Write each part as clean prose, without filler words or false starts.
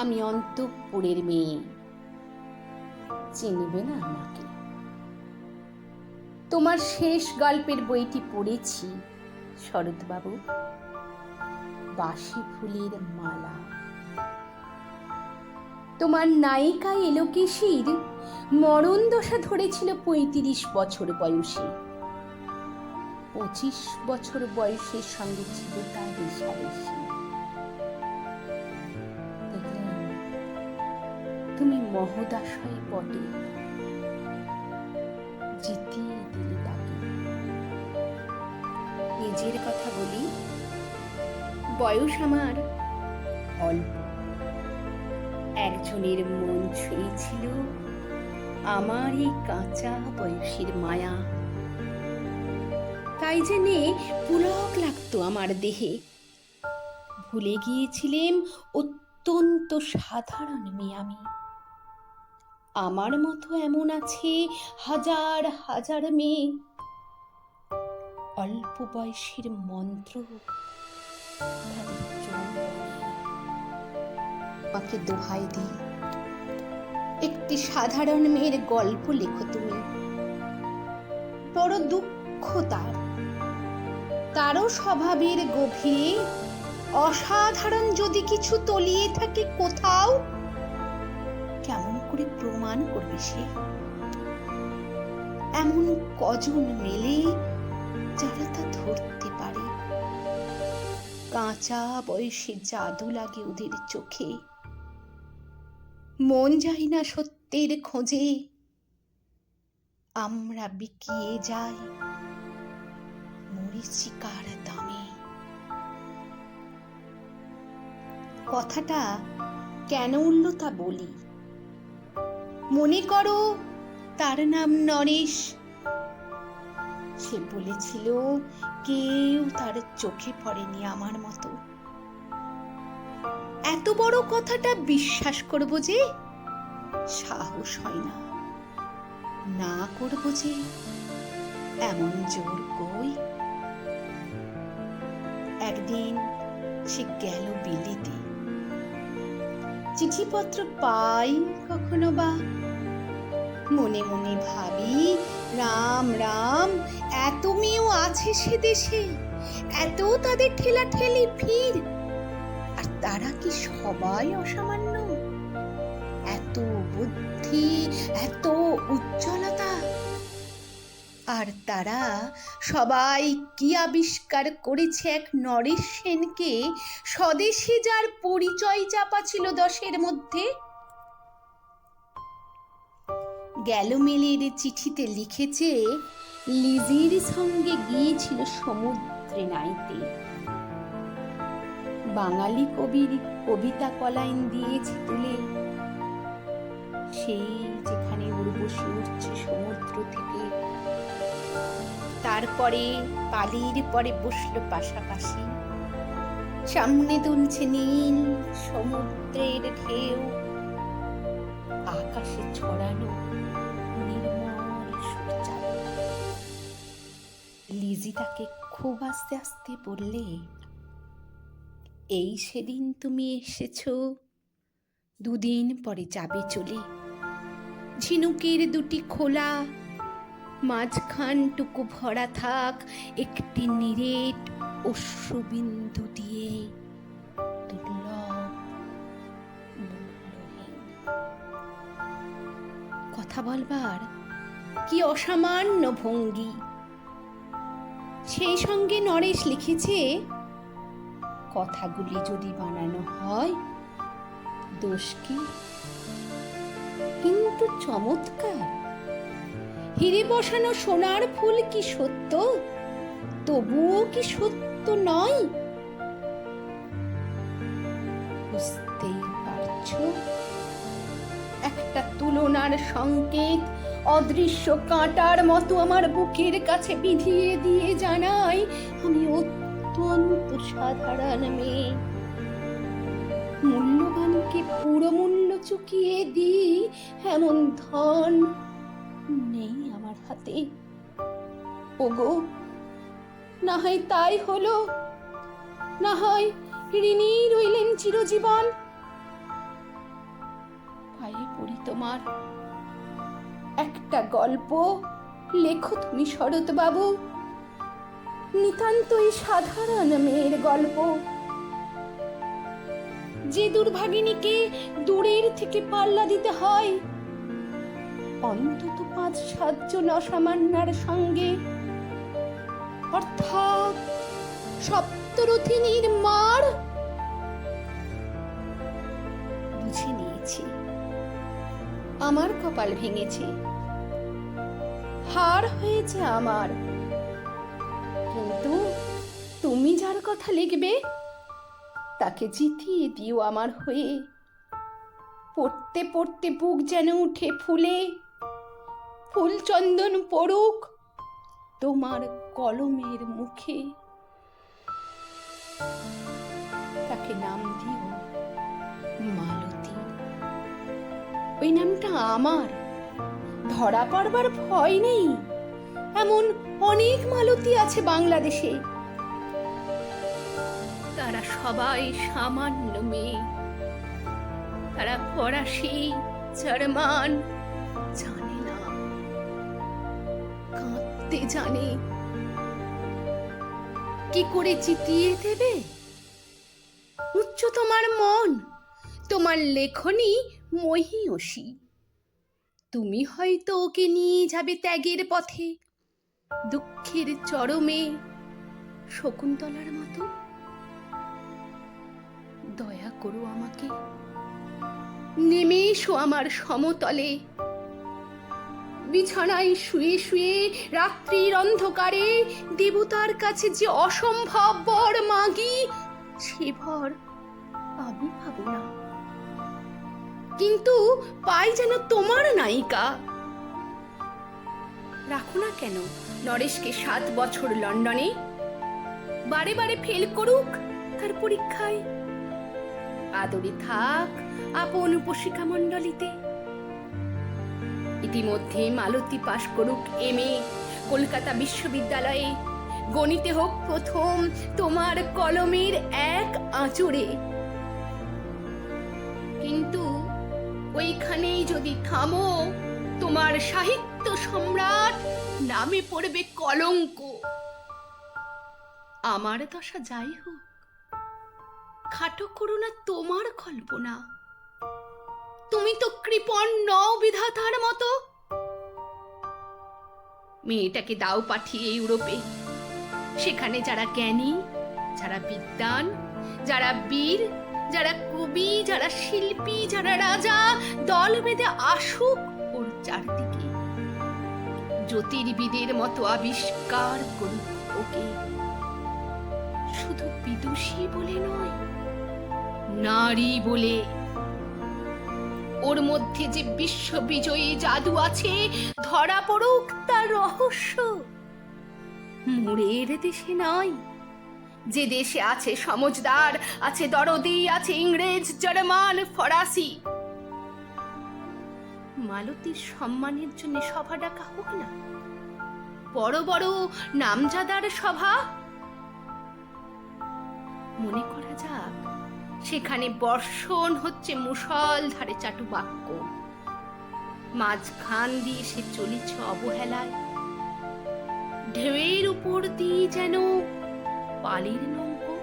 আমি অন্তঃপুরের মেয়ে, চিনবে না আমাকে। তোমার শেষ গল্পের বইটি পড়েছি শরৎবাবু, বাসি ফুলের মালা। তোমার নায়িকা এলোকেশীর মরণ দশা ধরেছিল ৩৫ বছর বয়সে। ২৫ বছর বয়সের সঙ্গে ছিল তার রেশারেশি। দেখলেন, তুমি মহোদশায় বটে, জিতিয়ে দিলে তাকে। নিজের কথা বলি, বয়স আমার অল্প। একজনের মন ছুঁয়েছিল আমার এই কাঁচা বয়সের মায়া, তাই জেনে পুলক লাগতো আমার দেহে। ভুলে গিয়েছিলেম অত্যন্ত সাধারণ মেয়ে আমি। আমার মতো এমন আছে হাজার হাজার মেয়ে। অল্প বয়সের মন্ত্র তাদের যৌবনে। আমাকে দোহাই দিই, একটি সাধারণ মেয়ের গল্প লেখো তুমি। বড় দুঃখ তারও স্বভাবের গভীরে অসাধারণ যদি কিছু তলিয়ে থাকে কোথাও, কেমন করে প্রমাণ করবে সে? এমন কজন মেলে যারা তা ধরতে পারে? কাঁচা বয়সে জাদু লাগে ওদের চোখে, মন যায় না সত্যের খোঁজে। আমরা বিকিয়ে যাই মরীচিকার দামে। কথাটা কেন উঠল তা বলি। মনে করো তার নাম নরেশ। সে বলেছিল কেউ তার চোখে পড়েনি আমার মতো। এত বড় কথাটা বিশ্বাস করব যে সাহস হয় না, না করব যে এমন জোর কই। একদিন সে গেল বিলেতে। চিঠিপত্র পাই কখনো বা। মনে মনে ভাবি, রাম রাম, এত মেয়েও আছে সে দেশে, এত তাদের ঠেলা ঠেলি ভিড়, আর তারা কি সবাই অসামান্য? এত বুদ্ধি, এত উজ্জ্বলতা, আর তারা সবাই কি আবিষ্কার করেছে এক নরেশ সেনকে, স্বদেশে যার পরিচয় চাপা ছিল 10-এর মধ্যে। গ্যালোমেলের চিঠিতে লিখেছে লিজির সঙ্গে গিয়েছিল সমুদ্রে নাইতে। বাঙালি কবির কবিতা কলাইন দিয়েছে তুলে, সেই যেখানে উর্বশী উঠছে সমুদ্র থেকে। তারপরে পালির পরে বসলো পাশাপাশি। সামনে দুলছে নীল সমুদ্রের ঢেউ, আকাশে ছড়ানো নির্মল সূর্যালো। লিজি তাকে খুব আস্তে আস্তে বললে, এই সেদিন তুমি এসেছো, 2 দিন পরে যাবে চলে। ঝিনুকের 2টি খোলা, মাঝখানটুকু ভরা থাক একটি নিরেট অশ্রুবিন্দু দিয়ে, দুর্লভ মূল্যহীন। কথা বলবার কি অসামান্য ভঙ্গি! সেই সঙ্গে নরেশ লিখেছে, কথাগুলি যদি বানানো হয় দোষ কি? কিন্তু চমৎকার। হিরে বসানো সোনার ফুল কি সত্য? তবুও কি সত্য নয়? বুঝতেই পারছো, একটা তুলনার সংকেত অদৃশ্য কাঁটার মতো আমার বুকের কাছে বিধিয়ে দিয়ে জানাই আমি অত্যন্ত সাধারণ মেয়ে। মূল্যবানকে পুরো মূল্য চুকিয়ে দিই এমন ধন নেই আমার হাতে। ওগো, না হয় তাই হলো, না হয় ঋণী রইলেন চিরজীবন। তোমার। একটা গল্প লেখো তুমি শরৎবাবু, নিতান্তই সাধারণ মেয়ের গল্প, যে দুর্ভাগিনীকে দূরের থেকে পাল্লা দিতে হয় অন্তত 5-7 জন অসামান্যার সঙ্গে, অর্থাৎ সপ্তরথিনীর মার। বুঝে নিয়েছি আমার কপাল ভেঙেছে, হার হয়েছে আমার। কিন্তু তুমি যার কথা লিখবে তাকে জিতিয়ে দিও আমার হয়ে। পড়তে পড়তে বুক যেন উঠে ফুলে, ফুল চন্দন পড়ুক তোমার কলমের মুখে। তাকে নাম দিও মালতী। ওই নামটা আমার, ধরা পড়বার ভয় নেই। এমন অনেক মালতী আছে বাংলাদেশে, তারা সবাই সামান্য মেয়ে। তারা ফরাসি, জার্মান জানে না, কাঁদতে জানে। কি করে জিতিয়ে দেবে? উচ্চ তোমার মন, তোমার লেখনী মহীয়সী। তুমি হয়তো ওকে নিয়ে যাবে ত্যাগের পথে, দুঃখের চরমে, শকুন্তলার মতো। দয়া করো আমাকে, নেমে এসো আমার সমতলে। বিছানায় শুয়ে শুয়ে রাত্রির অন্ধকারে দেবতার কাছে যে অসম্ভব বর মাগি, সে ভর আমি পাবো না। কিন্তু পাই যেন তোমার নায়িকা। রাখো না কেন নরেশকে 7 বছর লন্ডনে, বারে বারে ফেল করুক তার পরীক্ষায়। আদরে থাক আপন উপশিখা মণ্ডলীতে। ইতিমধ্যে মালতী পাশ করুক MA কলকাতা বিশ্ববিদ্যালয়ে, গণিতে হোক প্রথম তোমার কলমের এক আঁচড়ে। কিন্তু ওইখানেই যদি থামো, তোমার সাহিত্য সম্রাট নামে পড়বে কলঙ্ক। আমার দশা যাই হোক, খাটো করো না তোমার কল্পনা। তুমি তো কৃপণ নও বিধাতার মতো। মেয়েটাকে দাও পাঠিয়ে ইউরোপে, সেখানে যারা জ্ঞানী, যারা বিদ্বান, যারা বীর, যারা কবি, যারা শিল্পী, যারা রাজা দল বেঁধে আসুক ওর চারদিকে। জ্যোতির্বিদের মতো আবিষ্কার করুক ওকে। শুধু বিদুষী বলে নয়, নারী বলে। ওর মধ্যে যে বিশ্ববিজয়ী জাদু আছে, ধরা পড়ুক তার রহস্য। মোরের দেশে নয়, যে দেশে আছে সমজদার, আছে দরদি, আছে ইংরেজ, জার্মান, ফরাসি। মালতীর সম্মানের জন্য সভা ডাকা হোক না, বড় বড় নামজাদার সভা। মনে করা যাক সেখানে বর্ষণ হচ্ছে মুষলধারে চাটু বাক্য, মাঝখান দিয়ে সে চলেছে অবহেলায়। ঢেউয়ের উপর দিয়ে যেন পালির নৌকো।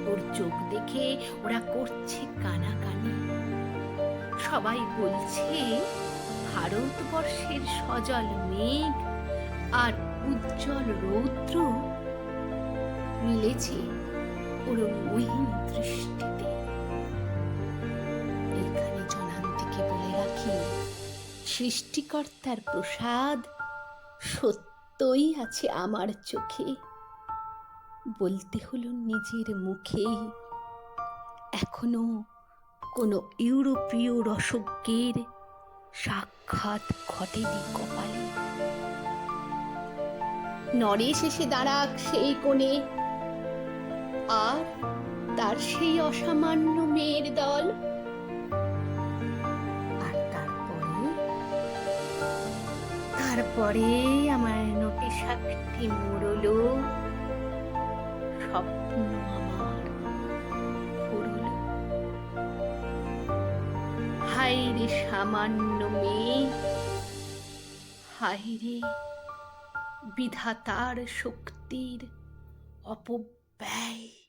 ওর চোখ দেখে ওরা করছে কানাকানি। সবাই বলছে ভারতবর্ষের সজল মেঘ আর উজ্জ্বল রৌদ্র মিলেছে ওর মহিন দৃষ্টিতে। এখানে জনান্তিকে বলে রাখি, সৃষ্টিকর্তার প্রসাদ সত্যই আছে আমার চোখে। বলতে হলো নিজের মুখে, এখনো কোনো ইউরোপীয় রসজ্ঞের সাক্ষাৎ ঘটেনি কপালে। নরেশ এসে দাঁড়াক সেই কোণে, আর তার সেই অসামান্য মেয়ের দল। আর তারপরে আমার নোটে সাক্ষী মুড়লো, স্বপ্ন আমার ফুরলো। হায় সামান্য মেয়ে। হায় রে, বিধাতার শক্তির অপব্যয়।